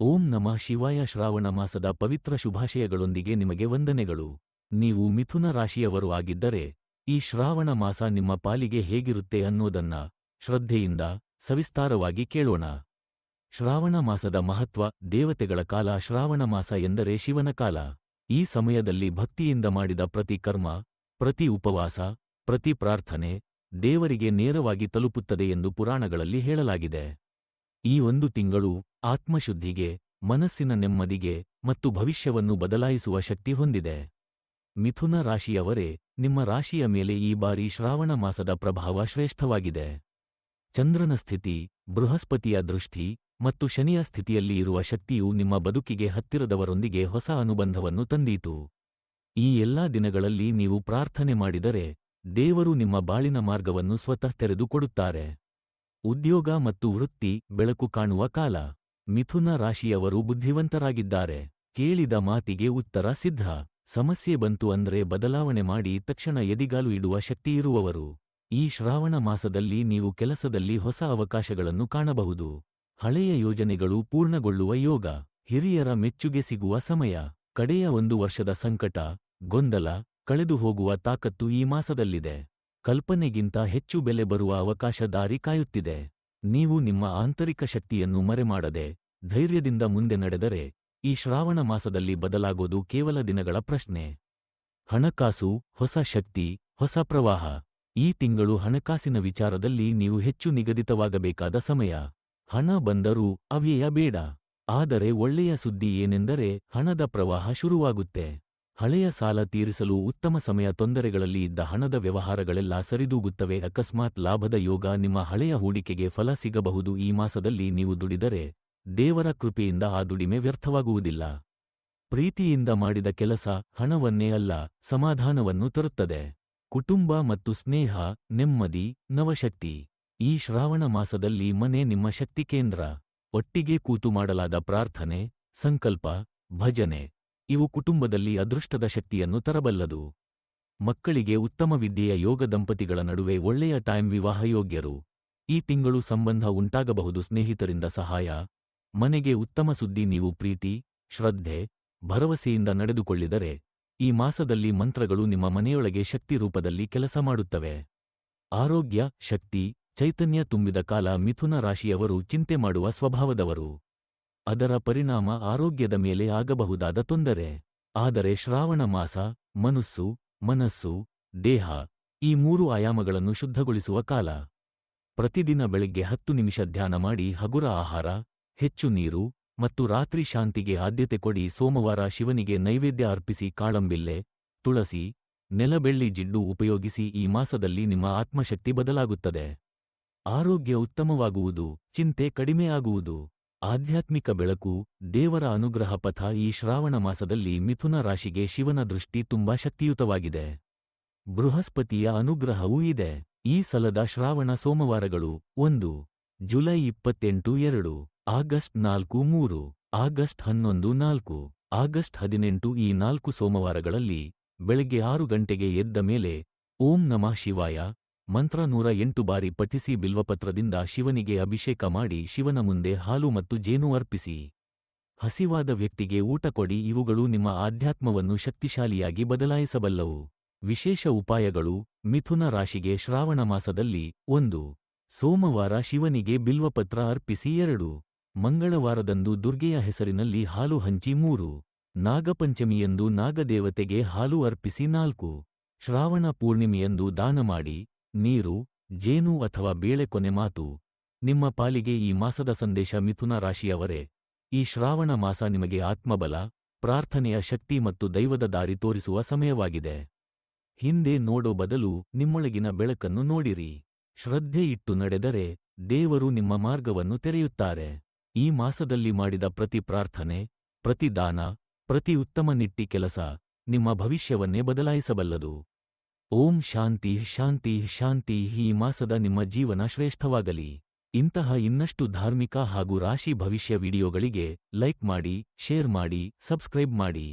ಓಂ ನಮಃ ಶಿವಾಯ. ಶ್ರಾವಣ ಮಾಸದ ಪವಿತ್ರ ಶುಭಾಶಯಗಳೊಂದಿಗೆ ನಿಮಗೆ ವಂದನೆಗಳು. ನೀವು ಮಿಥುನ ರಾಶಿಯವರು ಆಗಿದ್ದರೆ ಈ ಶ್ರಾವಣ ಮಾಸ ನಿಮ್ಮ ಪಾಲಿಗೆ ಹೇಗಿರುತ್ತೆ ಅನ್ನೋದನ್ನ ಶ್ರದ್ಧೆಯಿಂದ ಸವಿಸ್ತಾರವಾಗಿ ಕೇಳೋಣ. ಶ್ರಾವಣ ಮಾಸದ ಮಹತ್ವ. ದೇವತೆಗಳ ಕಾಲ. ಶ್ರಾವಣ ಮಾಸ ಎಂದರೆ ಶಿವನ ಕಾಲ. ಈ ಸಮಯದಲ್ಲಿ ಭಕ್ತಿಯಿಂದ ಮಾಡಿದ ಪ್ರತಿ ಕರ್ಮ, ಪ್ರತಿ ಉಪವಾಸ, ಪ್ರತಿ ಪ್ರಾರ್ಥನೆ ದೇವರಿಗೆ ನೇರವಾಗಿ ತಲುಪುತ್ತದೆ ಎಂದು ಪುರಾಣಗಳಲ್ಲಿ ಹೇಳಲಾಗಿದೆ. ಈ ಒಂದು ತಿಂಗಳು ಆತ್ಮಶುದ್ಧಿಗೆ, ಮನಸ್ಸಿನ ನೆಮ್ಮದಿಗೆ ಮತ್ತು ಭವಿಷ್ಯವನ್ನು ಬದಲಾಯಿಸುವ ಶಕ್ತಿ ಹೊಂದಿದೆ. ಮಿಥುನ ರಾಶಿಯವರೇ, ನಿಮ್ಮ ರಾಶಿಯ ಮೇಲೆ ಈ ಬಾರಿ ಶ್ರಾವಣ ಮಾಸದ ಪ್ರಭಾವ ಶ್ರೇಷ್ಠವಾಗಿದೆ. ಚಂದ್ರನ ಸ್ಥಿತಿ, ಬೃಹಸ್ಪತಿಯ ದೃಷ್ಟಿ ಮತ್ತು ಶನಿಯ ಸ್ಥಿತಿಯಲ್ಲಿ ಇರುವ ಶಕ್ತಿಯು ನಿಮ್ಮ ಬದುಕಿಗೆ ಹತ್ತಿರದವರೊಂದಿಗೆ ಹೊಸ ಅನುಬಂಧವನ್ನು ತಂದೀತು. ಈ ಎಲ್ಲಾ ದಿನಗಳಲ್ಲಿ ನೀವು ಪ್ರಾರ್ಥನೆ ಮಾಡಿದರೆ ದೇವರು ನಿಮ್ಮ ಬಾಳಿನ ಮಾರ್ಗವನ್ನು ಸ್ವತಃ ತೆರೆದುಕೊಡುತ್ತಾರೆ. ಉದ್ಯೋಗ ಮತ್ತು ವೃತ್ತಿ. ಬೆಳಕು ಕಾಣುವ ಕಾಲ. ಮಿಥುನ ರಾಶಿಯವರು ಬುದ್ಧಿವಂತರಾಗಿದ್ದಾರೆ. ಕೇಳಿದ ಮಾತಿಗೆ ಉತ್ತರ ಸಿದ್ಧ. ಸಮಸ್ಯೆ ಬಂತು ಅಂದ್ರೆ ಬದಲಾವಣೆ ಮಾಡಿ ತಕ್ಷಣ ಎದಿಗಾಲು ಇಡುವ ಶಕ್ತಿಯಿರುವವರು. ಈ ಶ್ರಾವಣ ಮಾಸದಲ್ಲಿ ನೀವು ಕೆಲಸದಲ್ಲಿ ಹೊಸ ಅವಕಾಶಗಳನ್ನು ಕಾಣಬಹುದು. ಹಳೆಯ ಯೋಜನೆಗಳು ಪೂರ್ಣಗೊಳ್ಳುವ ಯೋಗ. ಹಿರಿಯರ ಮೆಚ್ಚುಗೆ ಸಿಗುವ ಸಮಯ. ಕಡೆಯ ಒಂದು ವರ್ಷದ ಸಂಕಟ, ಗೊಂದಲ ಕಳೆದು ಹೋಗುವ ತಾಕತ್ತು ಈ ಮಾಸದಲ್ಲಿದೆ. ಕಲ್ಪನೆಗಿಂತ ಹೆಚ್ಚು ಬೆಲೆ ಬರುವ ಅವಕಾಶ ದಾರಿ ಕಾಯುತ್ತಿದೆ. ನೀವು ನಿಮ್ಮ ಆಂತರಿಕ ಶಕ್ತಿಯನ್ನು ಮರೆಮಾಡದೆ ಧೈರ್ಯದಿಂದ ಮುಂದೆ ನಡೆದರೆ ಈ ಶ್ರಾವಣ ಮಾಸದಲ್ಲಿ ಬದಲಾಗೋದು ಕೇವಲ ದಿನಗಳ ಪ್ರಶ್ನೆ. ಹಣಕಾಸು. ಹೊಸ ಶಕ್ತಿ, ಹೊಸ ಪ್ರವಾಹ. ಈ ತಿಂಗಳು ಹಣಕಾಸಿನ ವಿಚಾರದಲ್ಲಿ ನೀವು ಹೆಚ್ಚು ನಿಗದಿತವಾಗಬೇಕಾದ ಸಮಯ. ಹಣ ಬಂದರೂ ಅವ್ಯಯ ಬೇಡ. ಆದರೆ ಒಳ್ಳೆಯ ಸುದ್ದಿ ಏನೆಂದರೆ ಹಣದ ಪ್ರವಾಹ ಶುರುವಾಗುತ್ತೆ. ಹಳೆಯ ಸಾಲ ತೀರಿಸಲು ಉತ್ತಮ ಸಮಯ. ತೊಂದರೆಗಳಲ್ಲಿ ಇದ್ದ ಹಣದ ವ್ಯವಹಾರಗಳೆಲ್ಲ ಸರಿದೂಗುತ್ತವೆ. ಅಕಸ್ಮಾತ್ ಲಾಭದ ಯೋಗ. ನಿಮ್ಮ ಹಳೆಯ ಹೂಡಿಕೆಗೆ ಫಲ ಸಿಗಬಹುದು. ಈ ಮಾಸದಲ್ಲಿ ನೀವು ದುಡಿದರೆ ದೇವರ ಕೃಪೆಯಿಂದ ಆ ದುಡಿಮೆ ವ್ಯರ್ಥವಾಗುವುದಿಲ್ಲ. ಪ್ರೀತಿಯಿಂದ ಮಾಡಿದ ಕೆಲಸ ಹಣವನ್ನೇ ಅಲ್ಲ, ಸಮಾಧಾನವನ್ನು ತರುತ್ತದೆ. ಕುಟುಂಬ ಮತ್ತು ಸ್ನೇಹ, ನೆಮ್ಮದಿ, ನವಶಕ್ತಿ. ಈ ಶ್ರಾವಣ ಮಾಸದಲ್ಲಿ ಮನೆ ನಿಮ್ಮ ಶಕ್ತಿ ಕೇಂದ್ರ. ಒಟ್ಟಿಗೆ ಕೂತು ಮಾಡಲಾದ ಪ್ರಾರ್ಥನೆ, ಸಂಕಲ್ಪ, ಭಜನೆ ಇವು ಕುಟುಂಬದಲ್ಲಿ ಅದೃಷ್ಟದ ಶಕ್ತಿಯನ್ನು ತರಬಲ್ಲದು. ಮಕ್ಕಳಿಗೆ ಉತ್ತಮ ವಿದ್ಯೆಯ ಯೋಗ. ದಂಪತಿಗಳ ನಡುವೆ ಒಳ್ಳೆಯ ಟೈಮ್. ವಿವಾಹ ಯೋಗ್ಯರು. ಈ ತಿಂಗಳು ಸಂಬಂಧ ಉಂಟಾಗಬಹುದು. ಸ್ನೇಹಿತರಿಂದ ಸಹಾಯ. ಮನೆಗೆ ಉತ್ತಮ ಸುದ್ದಿ. ನೀವು ಪ್ರೀತಿ, ಶ್ರದ್ಧೆ, ಭರವಸೆಯಿಂದ ನಡೆದುಕೊಳ್ಳಿದರೆ ಈ ಮಾಸದಲ್ಲಿ ಮಂತ್ರಗಳು ನಿಮ್ಮ ಮನೆಯೊಳಗೆ ಶಕ್ತಿ ರೂಪದಲ್ಲಿ ಕೆಲಸ ಮಾಡುತ್ತವೆ. ಆರೋಗ್ಯ. ಶಕ್ತಿ, ಚೈತನ್ಯ ತುಂಬಿದ ಕಾಲ. ಮಿಥುನ ರಾಶಿಯವರು ಚಿಂತೆ ಮಾಡುವ ಸ್ವಭಾವದವರು. ಅದರ ಪರಿಣಾಮ ಆರೋಗ್ಯದ ಮೇಲೆ ಆಗಬಹುದಾದ ತೊಂದರೆ. ಆದರೆ ಶ್ರಾವಣ ಮಾಸ ಮನಸ್ಸು, ದೇಹ ಈ ಮೂರು ಆಯಾಮಗಳನ್ನು ಶುದ್ಧಗೊಳಿಸುವ ಕಾಲ. ಪ್ರತಿದಿನ ಬೆಳಗ್ಗೆ 10 ನಿಮಿಷ ಧ್ಯಾನ ಮಾಡಿ. ಹಗುರ ಆಹಾರ, ಹೆಚ್ಚು ನೀರು ಮತ್ತು ರಾತ್ರಿ ಶಾಂತಿಗೆ ಆದ್ಯತೆ ಕೊಡಿ. ಸೋಮವಾರ ಶಿವನಿಗೆ ನೈವೇದ್ಯ ಅರ್ಪಿಸಿ. ಕಾಳಂಬಿಲ್ಲೆ, ತುಳಸಿ, ನೆಲಬೆಳ್ಳಿ ಜಿಡ್ಡು ಉಪಯೋಗಿಸಿ. ಈ ಮಾಸದಲ್ಲಿ ನಿಮ್ಮ ಆತ್ಮಶಕ್ತಿ ಬದಲಾಗುತ್ತದೆ. ಆರೋಗ್ಯ ಉತ್ತಮವಾಗುವುದು. ಚಿಂತೆ ಕಡಿಮೆಯಾಗುವುದು. ಆಧ್ಯಾತ್ಮಿಕ ಬೆಳಕು. ದೇವರ ಅನುಗ್ರಹ ಪಥ. ಈ ಶ್ರಾವಣ ಮಾಸದಲ್ಲಿ ಮಿಥುನ ರಾಶಿಗೆ ಶಿವನ ದೃಷ್ಟಿ ತುಂಬಾ ಶಕ್ತಿಯುತವಾಗಿದೆ. ಬೃಹಸ್ಪತಿಯ ಅನುಗ್ರಹವೂ ಇದೆ. ಈ ಸಲದ ಶ್ರಾವಣ ಸೋಮವಾರಗಳು: 1 ಜುಲೈ 28 2 ಆಗಸ್ಟ್ 4 3 ಆಗಸ್ಟ್ 11 4 ಆಗಸ್ಟ್ 18. ಈ 4 ಸೋಮವಾರಗಳಲ್ಲಿ ಬೆಳಗ್ಗೆ 6 ಗಂಟೆಗೆ ಎದ್ದ ಮೇಲೆ ಓಂ ನಮಃ ಶಿವಾಯ ಮಂತ್ರ 108 ಬಾರಿ ಪಠಿಸಿ. ಬಿಲ್ವಪತ್ರದಿಂದ ಶಿವನಿಗೆ ಅಭಿಷೇಕ ಮಾಡಿ. ಶಿವನ ಮುಂದೆ ಹಾಲು ಮತ್ತು ಜೇನು ಅರ್ಪಿಸಿ. ಹಸಿವಾದ ವ್ಯಕ್ತಿಗೆ ಊಟ ಕೊಡಿ. ಇವುಗಳು ನಿಮ್ಮ ಆಧ್ಯಾತ್ಮವನ್ನು ಶಕ್ತಿಶಾಲಿಯಾಗಿ ಬದಲಾಯಿಸಬಲ್ಲವು. ವಿಶೇಷ ಉಪಾಯಗಳು. ಮಿಥುನ ರಾಶಿಗೆ ಶ್ರಾವಣ ಮಾಸದಲ್ಲಿ: 1 ಸೋಮವಾರ ಶಿವನಿಗೆ ಬಿಲ್ವಪತ್ರ ಅರ್ಪಿಸಿ. 2 ಮಂಗಳವಾರದಂದು ದುರ್ಗೆಯ ಹೆಸರಿನಲ್ಲಿ ಹಾಲು ಹಂಚಿ. 3 ನಾಗಪಂಚಮಿಯಂದು ನಾಗದೇವತೆಗೆ ಹಾಲು ಅರ್ಪಿಸಿ. 4 ಶ್ರಾವಣ ಪೂರ್ಣಿಮೆಯಂದು ದಾನ ಮಾಡಿ. ನೀರು, ಜೇನು ಅಥವಾ ಬೇಳೆ. ಕೊನೆ ಮಾತು. ನಿಮ್ಮ ಪಾಲಿಗೆ ಈ ಮಾಸದ ಸಂದೇಶ. ಮಿಥುನ ರಾಶಿಯವರೇ, ಈ ಶ್ರಾವಣ ಮಾಸ ನಿಮಗೆ ಆತ್ಮಬಲ, ಪ್ರಾರ್ಥನೆಯ ಶಕ್ತಿ ಮತ್ತು ದೈವದ ದಾರಿ ತೋರಿಸುವ ಸಮಯವಾಗಿದೆ. ಹಿಂದೆ ನೋಡೋ ಬದಲು ನಿಮ್ಮೊಳಗಿನ ಬೆಳಕನ್ನು ನೋಡಿರಿ. ಶ್ರದ್ಧೆ ಇಟ್ಟು ನಡೆದರೆ ದೇವರು ನಿಮ್ಮ ಮಾರ್ಗವನ್ನು ತೆರೆಯುತ್ತಾರೆ. ಈ ಮಾಸದಲ್ಲಿ ಮಾಡಿದ ಪ್ರತಿ ಪ್ರಾರ್ಥನೆ, ಪ್ರತಿ ದಾನ, ಪ್ರತಿ ಉತ್ತಮ ನಿಟ್ಟಿ ಕೆಲಸ ನಿಮ್ಮ ಭವಿಷ್ಯವನ್ನೇ ಬದಲಾಯಿಸಬಲ್ಲದು. ಓಂ ಶಾಂತಿ ಶಾಂತಿ ಶಾಂತಿ. ಈ ಮಾಸದ ನಿಮ್ಮ ಜೀವನ ಶ್ರೇಷ್ಠವಾಗಲಿ. ಇಂತಹ ಇನ್ನಷ್ಟು ಧಾರ್ಮಿಕ ಹಾಗೂ ರಾಶಿ ಭವಿಷ್ಯ ವಿಡಿಯೋಗಳಿಗೆ ಲೈಕ್ ಮಾಡಿ, ಶೇರ್ ಮಾಡಿ, ಸಬ್ಸ್ಕ್ರೈಬ್ ಮಾಡಿ.